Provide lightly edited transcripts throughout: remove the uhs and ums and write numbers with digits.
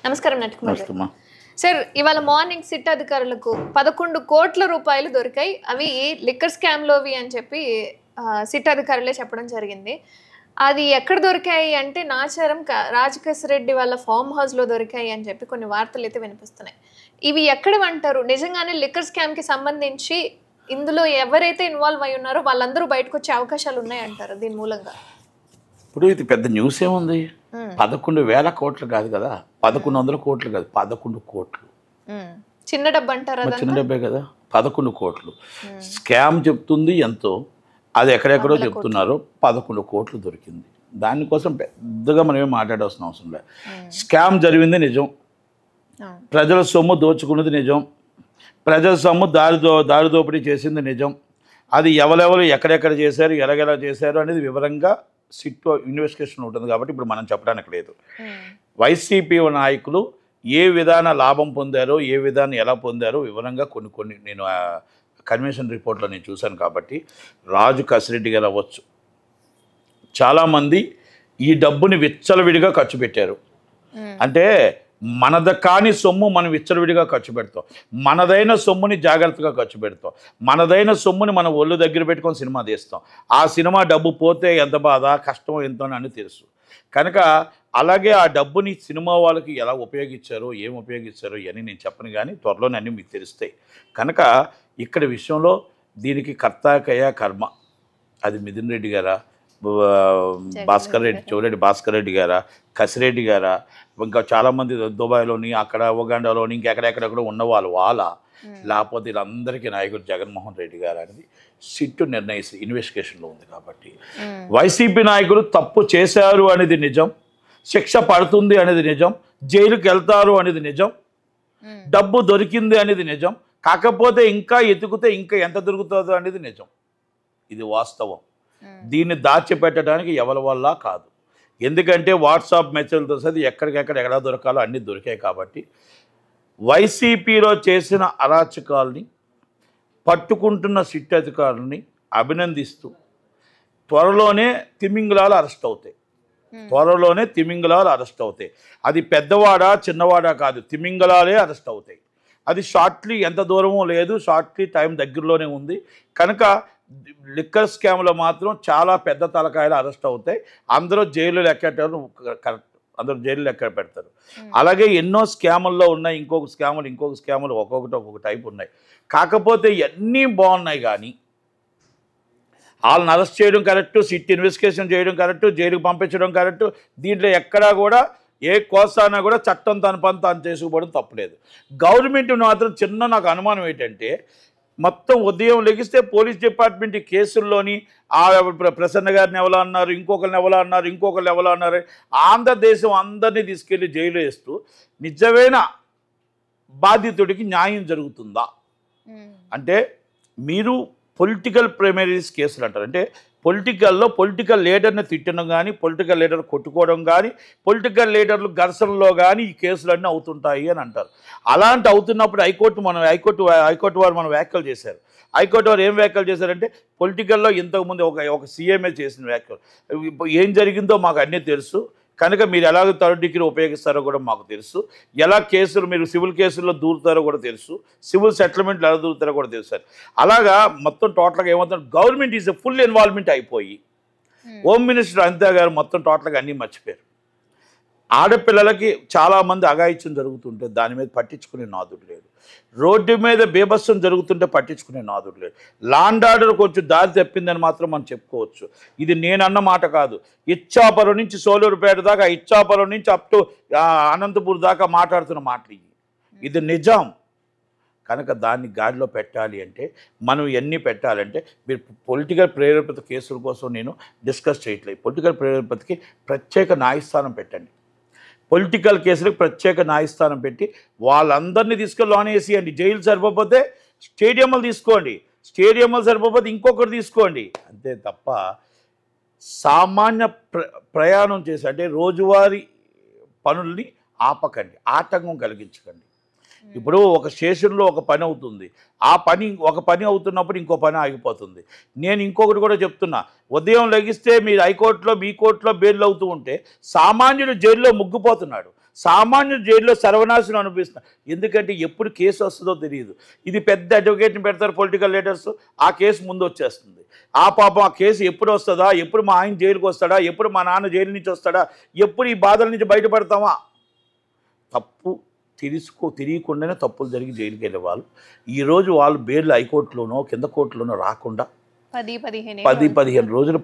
నమస్కారం నట్టుకుమార్ గారు. సార్ ఇవాళ మార్నింగ్ సిట్ అధికారులకు 11 కోట్ల రూపాయలు దొరికాయి. అవి లిక్కర్ స్కామ్లోవి అని చెప్పి సిట్ అధికారులే చెప్పడం జరిగింది. అది ఎక్కడ దొరికాయి అంటే నాచారం రాజకేశ్ రెడ్డి వాళ్ళ ఫామ్ హౌస్లో దొరికాయి అని చెప్పి కొన్ని వార్తలు అయితే వినిపిస్తున్నాయి. ఇవి ఎక్కడమంటారు? నిజంగానే లిక్కర్ స్కామ్కి సంబంధించి ఇందులో ఎవరైతే ఇన్వాల్వ్ అయి ఉన్నారో వాళ్ళందరూ బయటకు వచ్చే అవకాశాలు ఉన్నాయంటారు దీని మూలంగా? ఇప్పుడు ఇది పెద్ద న్యూస్ ఏముంది? 11,000 కోట్లు కాదు కదా, 1,100 కోట్లు కాదు, 11 కోట్లు. చిన్న డబ్బు అంటారా? చిన్న డబ్బే కదా, 11 కోట్లు. స్కామ్ చెప్తుంది ఎంతో, అది ఎక్కడెక్కడో చెప్తున్నారు. 11 కోట్లు దొరికింది. దానికోసం పెద్దగా మనం ఏం మాట్లాడాల్సిన అవసరం లేదు. స్కామ్ జరిగింది నిజం, ప్రజల సొమ్ము దోచుకున్నది నిజం, ప్రజల సొమ్ము దారిదోపిడీ చేసింది నిజం. అది ఎవరెవరు ఎక్కడెక్కడ చేశారు, ఎలాగెలా చేశారు అనేది వివరంగా సిట్ ఇన్వెస్టిగేషన్ ఉంటుంది. కాబట్టి ఇప్పుడు మనం చెప్పడానికి లేదు. వైసీపీ నాయకులు ఏ విధాన లాభం పొందారో, ఏ విధానం ఎలా పొందారో వివరంగా కొన్ని నేను కన్వెన్షన్ రిపోర్ట్లో నేను చూశాను. కాబట్టి రాజు కసిరెడ్డి గారు అవ్వచ్చు, చాలామంది ఈ డబ్బుని విచ్చలవిడిగా ఖర్చు పెట్టారు. అంటే మనద కాని సొమ్ము మనం విచ్చలవిడిగా ఖర్చు పెడతాం, మనదైన సొమ్ముని జాగ్రత్తగా ఖర్చు పెడతాం, మనదైన సొమ్ముని మనం ఒళ్ళు దగ్గర పెట్టుకొని సినిమా తీస్తాం. ఆ సినిమా డబ్బు పోతే ఎంత బాధ, కష్టం ఎంతో అని తెలుసు. కనుక అలాగే ఆ డబ్బుని సినిమా వాళ్ళకి ఎలా ఉపయోగించారో, ఏం ఉపయోగించారో ఇవన్నీ నేను చెప్పను, కానీ త్వరలోనే అన్నీ మీకు తెలుస్తాయి. కనుక ఇక్కడ విషయంలో దీనికి కర్తాకయ కర్మ అది మిథున్ రెడ్డి గారా, చెవిరెడ్డి భాస్కర్ రెడ్డి గారా, కసిరెడ్డి గారా, ఇంకా చాలామంది దుబాయ్లోని, అక్కడ ఉగాండాలోని, ఇంకెక్కడెక్కడ ఉన్నవాళ్ళు వాళ్ళ, లేకపోతే వీళ్ళందరికీ నాయకుడు జగన్మోహన్ రెడ్డి గారు అనేది సిట్టు నిర్ణయిస్తే ఇన్వెస్టిగేషన్లో ఉంది. కాబట్టి వైసీపీ నాయకులు తప్పు చేశారు అనేది నిజం, శిక్ష పడుతుంది అనేది నిజం, జైలుకి వెళ్తారు అనేది నిజం, డబ్బు దొరికింది అనేది నిజం. కాకపోతే ఇంకా ఎతుకుతే ఇంకా ఎంత దొరుకుతుందో అనేది నిజం. ఇది వాస్తవం. దీన్ని దాచిపెట్టడానికి ఎవరి వల్ల కాదు. ఎందుకంటే వాట్సాప్ మెసేజ్లతో సది ఎక్కడికెక్కడ ఎలా దొరకాలో అన్నీ దొరికాయి. కాబట్టి వైసీపీలో చేసిన అరాచకాలని పట్టుకుంటున్న సిట్ అధికారులని అభినందిస్తూ త్వరలోనే తిమింగలాలు అరెస్ట్ అవుతాయి. అది పెద్దవాడా చిన్నవాడా కాదు, తిమింగలాలే అరెస్ట్ అవుతాయి. అది షార్ట్లీ ఎంత దూరమో లేదు, షార్ట్లీ టైం దగ్గరలోనే ఉంది. కనుక లిక్కర్ స్కామ్లో మాత్రం చాలా పెద్ద తలకాయలు అరెస్ట్ అవుతాయి. అందరూ జైలు లెక్కెట్టారు, కరెక్ట్, అందరూ జైలు లెక్క పెడతారు. అలాగే ఎన్నో స్కాముల్లో ఉన్నాయి, ఇంకొక స్కాములు ఒక్కొక్క టైప్ ఉన్నాయి. కాకపోతే ఇవన్నీ బాగున్నాయి, కానీ వాళ్ళని అరెస్ట్ చేయడం కరెక్టు, సిట్ ఇన్వెస్టిగేషన్ చేయడం కరెక్టు, జైలుకు పంపించడం కరెక్టు. దీంట్లో ఎక్కడా కూడా ఏ కోసానా కూడా చట్టం తన పని తాను చేసుకోవడం తప్పులేదు. గవర్నమెంట్ మాత్రం చిన్న నాకు అనుమానం ఏంటంటే, మొత్తం ఉదయం లెగిస్తే పోలీస్ డిపార్ట్మెంట్ కేసుల్లోని ప్రసన్న గారిని ఎవరో అన్నారు, ఇంకొకరిని ఎవరో అన్నారు, ఆంధ్రదేశం అందరినీ తీసుకెళ్ళి జైలు వేస్తూ నిజమైన బాధితుడికి న్యాయం జరుగుతుందా? అంటే మీరు పొలిటికల్ ప్రైమరీస్ కేసులు అంటారు. అంటే పొలిటికల్ లీడర్ని తిట్టడం కానీ, పొలిటికల్ లీడర్ కొట్టుకోవడం కానీ, పొలిటికల్ లీడర్లు ఘర్షణలో కానీ ఈ కేసులన్నీ అవుతుంటాయి అని అంటారు. అలాంటి అవుతున్నప్పుడు హైకోర్టు వారు మనం వ్యాఖ్యలు చేశారు. హైకోర్టు వారు ఏం వ్యాఖ్యలు చేశారంటే, పొలిటికల్లో ఇంతకుముందు ఒక సీఎంఏ చేసిన వ్యాఖ్యలు, ఏం జరిగిందో మాకు అన్నీ తెలుసు, కనుక మీరు ఎలాగ థర్డ్ డిగ్రీ ఉపయోగిస్తారో కూడా మాకు తెలుసు, ఎలా కేసులు మీరు సివిల్ కేసుల్లో దూరుతారో కూడా తెలుసు, సివిల్ సెటిల్మెంట్లు ఎలా దూరుతారో కూడా తెలుసు. అలాగా మొత్తం టోటల్గా ఏమవుతుంది, గవర్నమెంట్ ఈజ్ ఫుల్ ఇన్వాల్వ్మెంట్ అయిపోయి హోమ్ మినిస్టర్ అనితా గారు మొత్తం టోటల్గా అన్నీ మర్చిపోయారు. ఆడపిల్లలకి చాలామంది అఘాయిత్యం జరుగుతుంటే దాని మీద పట్టించుకునే నాదుడు లేడు, రోడ్డు మీద బీభత్సం జరుగుతుంటే పట్టించుకునే నాదుడు లేడు. లాండ్ ఆర్డర్ కొంచెం దారి తప్పిందని మాత్రం మనం చెప్పుకోవచ్చు. ఇది నేనన్న మాట కాదు, ఇచ్చాపురం నుంచి సోలూరుపేట దాకా, ఇచ్చాపురం నుంచి అప్ టు అనంతపూర్ దాకా మాట్లాడుతున్న మాటలు ఇది నిజం. కనుక దాన్ని గాడిలో పెట్టాలి అంటే మనం ఎన్ని పెట్టాలంటే, మీరు పొలిటికల్ ప్రేరేపిత కేసుల కోసం నేను డిస్కస్ చేయట్లేదు. పొలిటికల్ ప్రేరేపితకి ప్రత్యేక న్యాయస్థానం పెట్టండి, పొలిటికల్ కేసులకు ప్రత్యేక న్యాయస్థానం పెట్టి వాళ్ళందరినీ తీసుకొని లోన్ వేసేయండి. జైలు సరిపోతే స్టేడియంలు తీసుకోండి, స్టేడియంలు సరిపోతే ఇంకొకటి తీసుకోండి, అంతే తప్ప సామాన్య ప్రయాణం చేసి అంటే రోజువారీ పనుల్ని ఆపకండి, ఆటంకం కలిగించకండి. ఇప్పుడు ఒక స్టేషన్లో ఒక పని అవుతుంది, ఒక పని అవుతున్నప్పుడు ఇంకో పని ఆగిపోతుంది. నేను ఇంకొకటి కూడా చెప్తున్నా, ఉదయం లెగిస్తే మీరు హైకోర్టులో మీ కోర్టులో బెయిల్ అవుతూ ఉంటే సామాన్యుడు జైల్లో ముగ్గిపోతున్నాడు, సామాన్యుడు జైల్లో సర్వనాశనం అనిపిస్తున్నారు. ఎందుకంటే ఎప్పుడు కేసు వస్తుందో తెలియదు. ఇది పెద్ద అడ్వకేట్ని పెడతారు పొలిటికల్ లీడర్స్, ఆ కేసు ముందు వచ్చేస్తుంది. ఆ పాపం ఆ కేసు ఎప్పుడు వస్తుందా, ఎప్పుడు మా ఆయన జైలుకి వస్తాడా, ఎప్పుడు మా నాన్న జైలు నుంచి వస్తాడా, ఎప్పుడు ఈ బాధల నుంచి బయటపడతామా. తప్పు తెలియకుండానే తప్పులు జరిగి జైలుకి వెళ్ళే వాళ్ళు ఈరోజు వాళ్ళు బెయిల్ హైకోర్టులోనో కింద కోర్టులోనో రాకుండా 10-15 రోజులు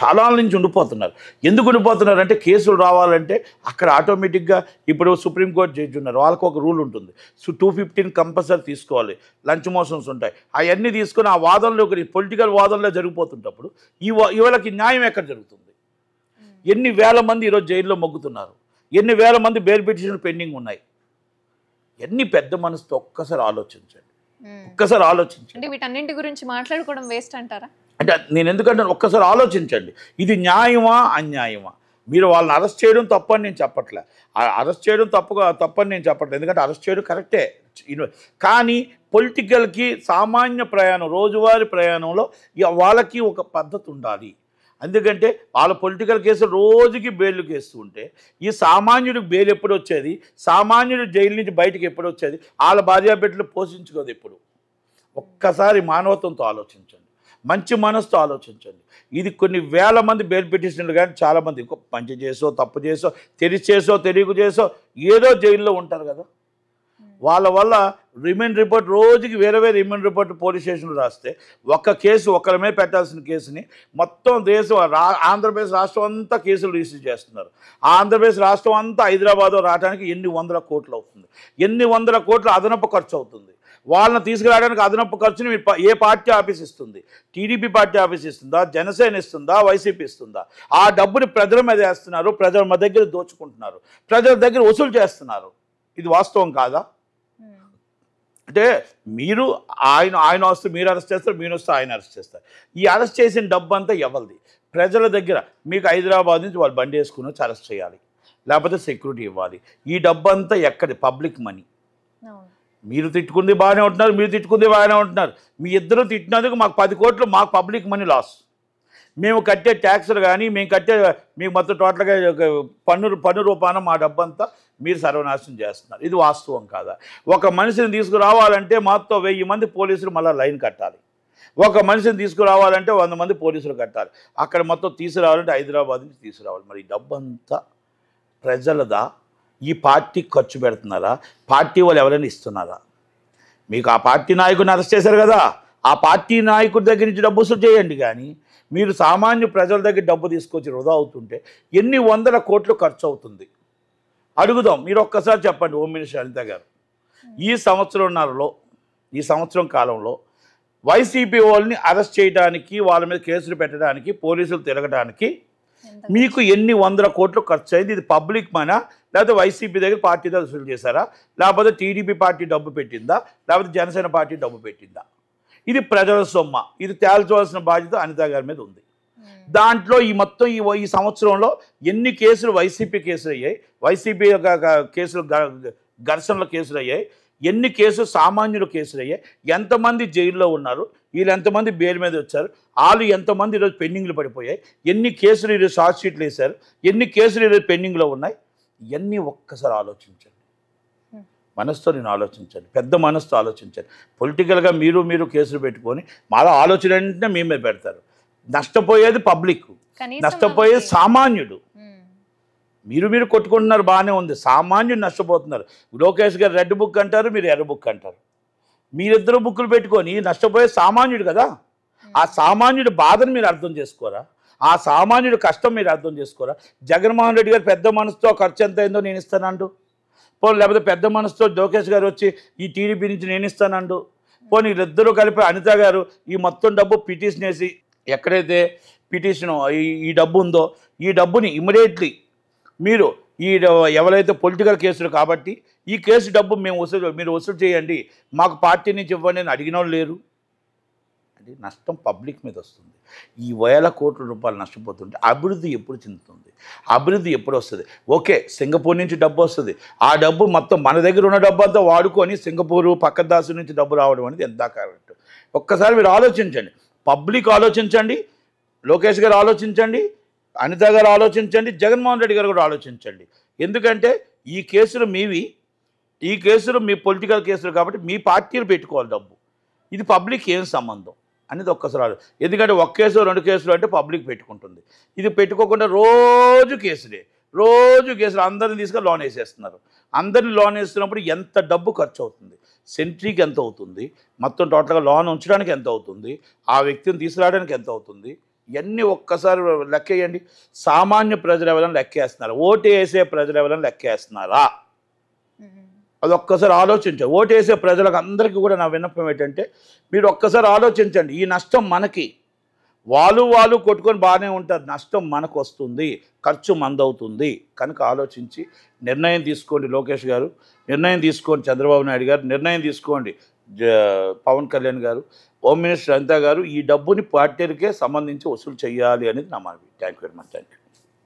చాలా నుంచి ఉండిపోతున్నారు. ఎందుకు ఉండిపోతున్నారు అంటే కేసులు రావాలంటే అక్కడ ఆటోమేటిక్గా ఇప్పుడు సుప్రీంకోర్టు జడ్జి ఉన్నారు, వాళ్ళకు ఒక రూల్ ఉంటుంది. 215 కంపల్సరీ తీసుకోవాలి, లంచ్ మోషన్స్ ఉంటాయి, అవన్నీ తీసుకొని ఆ వాదనలో పొలిటికల్ వాదనలో జరిగిపోతుంటప్పుడు ఇవాళకి న్యాయం ఎక్కడ జరుగుతుంది? ఎన్ని వేల మంది ఈరోజు జైల్లో మొగ్గుతున్నారు, ఎన్ని వేల మంది బెయిల్ పిటిషన్లు పెండింగ్ ఉన్నాయి. ఎన్ని పెద్ద మనసుతో ఒక్కసారి ఆలోచించండి. అంటే వీటన్నింటి గురించి మాట్లాడుకోవడం వేస్ట్ అంటారా? అంటే నేను ఎందుకంటే ఒక్కసారి ఆలోచించండి, ఇది న్యాయమా అన్యాయమా? మీరు వాళ్ళని అరెస్ట్ చేయడం తప్పని నేను చెప్పట్లే, అరెస్ట్ చేయడం తప్పని నేను చెప్పట్లేదు, ఎందుకంటే అరెస్ట్ చేయడం కరెక్టే. కానీ పొలిటికల్కి సామాన్య ప్రయాణం, రోజువారీ ప్రయాణంలో వాళ్ళకి ఒక పద్ధతి ఉండాలి. ఎందుకంటే వాళ్ళ పొలిటికల్ కేసులు రోజుకి బెయిల్ కేస్తూ ఉంటే ఈ సామాన్యుడికి బెయిల్ ఎప్పుడు వచ్చేది, సామాన్యుడు జైలు నుంచి బయటకు ఎప్పుడు వచ్చేది, వాళ్ళ భార్యాబిడ్డలు పోషించుకోదు ఎప్పుడు. ఒక్కసారి మానవత్వంతో ఆలోచించండి, మంచి మనసుతో ఆలోచించండి. ఇది కొన్ని వేల మంది బెయిల్ పిటిషన్లు కానీ చాలామంది మంచి చేసో తప్పు చేసో తెలియక చేసో ఏదో జైల్లో ఉంటారు కదా. వాళ్ళ వల్ల రిమైండ్ రిపోర్ట్ రోజుకి వేరే రిమైండ్ రిపోర్ట్ పోలీస్ స్టేషన్లో రాస్తే ఒక్క కేసు ఒకరిమే పెట్టాల్సిన కేసుని మొత్తం ఆంధ్రప్రదేశ్ రాష్ట్రం అంతా కేసులు రిజిస్టర్ చేస్తున్నారు. ఆంధ్రప్రదేశ్ రాష్ట్రం అంతా హైదరాబాద్ రావడానికి ఎన్ని వందల కోట్లు అవుతుంది, ఎన్ని వందల కోట్లు అదనపు ఖర్చు అవుతుంది. వాళ్ళని తీసుకురావడానికి అదనపు ఖర్చుని ఏ పార్టీ ఆఫీస్ ఇస్తుంది? టీడీపీ పార్టీ ఆఫీస్ ఇస్తుందా, జనసేన ఇస్తుందా, వైసీపీ ఇస్తుందా? ఆ డబ్బుని ప్రజల మీద వేస్తున్నారు, ప్రజల మా దగ్గర దోచుకుంటున్నారు, ప్రజల దగ్గర వసూలు చేస్తున్నారు. ఇది వాస్తవం కాదా? అంటే మీరు ఆయన వస్తే మీరు అరెస్ట్ చేస్తారు, మీరు వస్తే ఆయన అరెస్ట్ చేస్తారు. ఈ అరెస్ట్ చేసిన డబ్బు అంతా ఎవరిది? ప్రజల దగ్గర. మీకు హైదరాబాద్ నుంచి వాళ్ళు బండి వేసుకుని వచ్చి అరెస్ట్ చేయాలి, లేకపోతే సెక్యూరిటీ ఇవ్వాలి. ఈ డబ్బు అంతా ఎక్కడి? Public money. మీరు తిట్టుకుంది బాగానే ఉంటున్నారు, మీరు తిట్టుకుంది బాగానే ఉంటున్నారు. మీ ఇద్దరు తిట్టినందుకు మాకు 10 కోట్లు మాకు పబ్లిక్ మనీ లాస్. మేము కట్టే ట్యాక్సులు కానీ మీకు మొత్తం టోటల్గా పన్ను రూపాన మా డబ్బంతా మీరు సర్వనాశనం చేస్తున్నారు. ఇది వాస్తవం కాదా? ఒక మనిషిని తీసుకురావాలంటే మొత్తం 1000 మంది పోలీసులు మళ్ళీ లైన్ కట్టాలి. ఒక మనిషిని తీసుకురావాలంటే 100 మంది పోలీసులు కట్టాలి. అక్కడ మొత్తం తీసుకురావాలంటే హైదరాబాద్ నుంచి తీసుకురావాలి. మరి ఈ డబ్బంతా ప్రజలదా? ఈ పార్టీకి ఖర్చు పెడుతున్నారా? పార్టీ వాళ్ళు ఎవరైనా ఇస్తున్నారా? మీకు ఆ పార్టీ నాయకుడిని అరెస్ట్ చేశారు కదా, ఆ పార్టీ నాయకుడి దగ్గర నుంచి డబ్బు వసూలు చేయండి. కానీ మీరు సామాన్య ప్రజల దగ్గర డబ్బు తీసుకొచ్చి వృధా అవుతుంటే ఎన్ని వందల కోట్లు ఖర్చు అవుతుంది అడుగుదాం. మీరు ఒక్కసారి చెప్పండి హోమ్ మినిస్టర్ అనిత గారు. ఈ సంవత్సరం కాలంలో వైసీపీ వాళ్ళని అరెస్ట్ చేయడానికి, వాళ్ళ మీద కేసులు పెట్టడానికి, పోలీసులు తిరగడానికి మీకు ఎన్ని వందల కోట్లు ఖర్చు అయింది? ఇది పబ్లిక్ మనా, లేకపోతే వైసీపీ దగ్గర పార్టీ దగ్గర వసూలు చేశారా, లేకపోతే టీడీపీ పార్టీ డబ్బు పెట్టిందా, లేకపోతే జనసేన పార్టీ డబ్బు పెట్టిందా? ఇది ప్రజల సొమ్మ. ఇది తేల్చవలసిన బాధ్యత అనిత గారి మీద ఉంది. దాంట్లో ఈ సంవత్సరంలో ఎన్ని కేసులు వైసీపీ కేసులు అయ్యాయి, వైసీపీ కేసులు ఘర్షణల కేసులు అయ్యాయి, ఎన్ని కేసులు సామాన్యుల కేసులు అయ్యాయి, ఎంతమంది జైల్లో ఉన్నారు, వీళ్ళు ఎంతమంది బెయిల్ మీద వచ్చారు, వాళ్ళు ఎంతమంది ఈరోజు పెండింగ్లు పడిపోయాయి, ఎన్ని కేసులు ఈరోజు షార్ట్ షీట్లు వేశారు, ఎన్ని కేసులు ఈరోజు పెండింగ్లో ఉన్నాయి, ఇవన్నీ ఒక్కసారి ఆలోచించండి. మనసుతో నేను ఆలోచించండి, పెద్ద మనసుతో ఆలోచించండి. పొలిటికల్గా మీరు కేసులు పెట్టుకొని మళ్ళీ ఆలోచన అంటే మీ మీద పెడతారు. నష్టపోయేది పబ్లిక్, నష్టపోయేది సామాన్యుడు. మీరు కొట్టుకుంటున్నారు, బాగానే ఉంది. సామాన్యుడు నష్టపోతున్నారు. లోకేష్ గారు రెడ్ బుక్ అంటారు, మీరు ఎర్ర బుక్ అంటారు. మీరిద్దరు బుక్కులు పెట్టుకొని నష్టపోయే సామాన్యుడు కదా. ఆ సామాన్యుడి బాధను మీరు అర్థం చేసుకోరా? ఆ సామాన్యుడి కష్టం మీరు అర్థం చేసుకోరా? జగన్మోహన్ రెడ్డి గారు పెద్ద మనసుతో ఖర్చు ఎంత అయిందో నేను ఇస్తానండు. పోనీ లేకపోతే పెద్ద మనసుతో లోకేష్ గారు వచ్చి ఈ టీడీపీ నుంచి నేను ఇస్తానండు. పోనీ వీళ్ళిద్దరూ కలిపి అనిత గారు ఈ మొత్తం డబ్బు పిటిషన్ వేసి, ఎక్కడైతే పిటిషన్ ఈ డబ్బు ఉందో ఈ డబ్బుని ఇమ్మీడియట్లీ మీరు ఎవరైతే పొలిటికల్ కేసులు కాబట్టి ఈ కేసు డబ్బు మీరు వసూలు చేయండి, మాకు పార్టీ నుంచి ఇవ్వండి అని అడిగిన వాళ్ళు లేరు. అంటే నష్టం పబ్లిక్ మీద వస్తుంది. ఈ వేల కోట్ల రూపాయలు నష్టపోతుంటే అభివృద్ధి ఎప్పుడు చెందుతుంది? అభివృద్ధి ఎప్పుడు వస్తుంది? ఓకే, సింగపూర్ నుంచి డబ్బు వస్తుంది. ఆ డబ్బు మొత్తం మన దగ్గర ఉన్న డబ్బు అంతా వాడుకొని సింగపూరు పక్కదాసు నుంచి డబ్బు రావడం అనేది ఎంత కరెక్ట్? ఒక్కసారి మీరు ఆలోచించండి. పబ్లిక్ ఆలోచించండి, లోకేష్ గారు ఆలోచించండి, అనిత గారు ఆలోచించండి, జగన్మోహన్ రెడ్డి గారు కూడా ఆలోచించండి. ఎందుకంటే ఈ కేసులు మీవి, ఈ కేసులు మీ పొలిటికల్ కేసులు కాబట్టి మీ పార్టీలు పెట్టుకోవాలి డబ్బు. ఇది పబ్లిక్ ఏం సంబంధం అనేది ఒక్కసారి. ఎందుకంటే ఒక కేసు 2 కేసులు అంటే పబ్లిక్ పెట్టుకుంటుంది. ఇది పెట్టుకోకుండా రోజు కేసులు అందరిని తీసుకొని లోన్ వేసేస్తున్నారు. అందరిని లోన్ వేస్తున్నప్పుడు ఎంత డబ్బు ఖర్చు అవుతుంది, సెంట్రీకి ఎంత అవుతుంది, మొత్తం టోటల్గా లోన్ ఉంచడానికి ఎంత అవుతుంది, ఆ వ్యక్తిని తీసుకురావడానికి ఎంత అవుతుంది, ఇవన్నీ ఒక్కసారి లెక్కేయండి. సామాన్య ప్రజలు ఎవరైనా లెక్కేస్తున్నారు, ఓటు వేసే ప్రజలు ఎవరైనా లెక్కేస్తున్నారా? అది ఒక్కసారి ఆలోచించండి. ఓటు వేసే ప్రజలకు అందరికీ కూడా నా విన్నపం ఏంటంటే, మీరు ఒక్కసారి ఆలోచించండి. ఈ నష్టం మనకి, వాళ్ళు కొట్టుకొని బాగానే ఉంటారు, నష్టం మనకు వస్తుంది, ఖర్చు మందవుతుంది. కనుక ఆలోచించి నిర్ణయం తీసుకోండి. లోకేష్ గారు నిర్ణయం తీసుకోండి, చంద్రబాబు నాయుడు గారు నిర్ణయం తీసుకోండి, పవన్ కళ్యాణ్ గారు, హోమ్ మినిస్టర్ అనిత గారు ఈ డబ్బుని పార్టీలకే సంబంధించి వసూలు చేయాలి అనేది నా మనవి. Thank you very much. Thank you.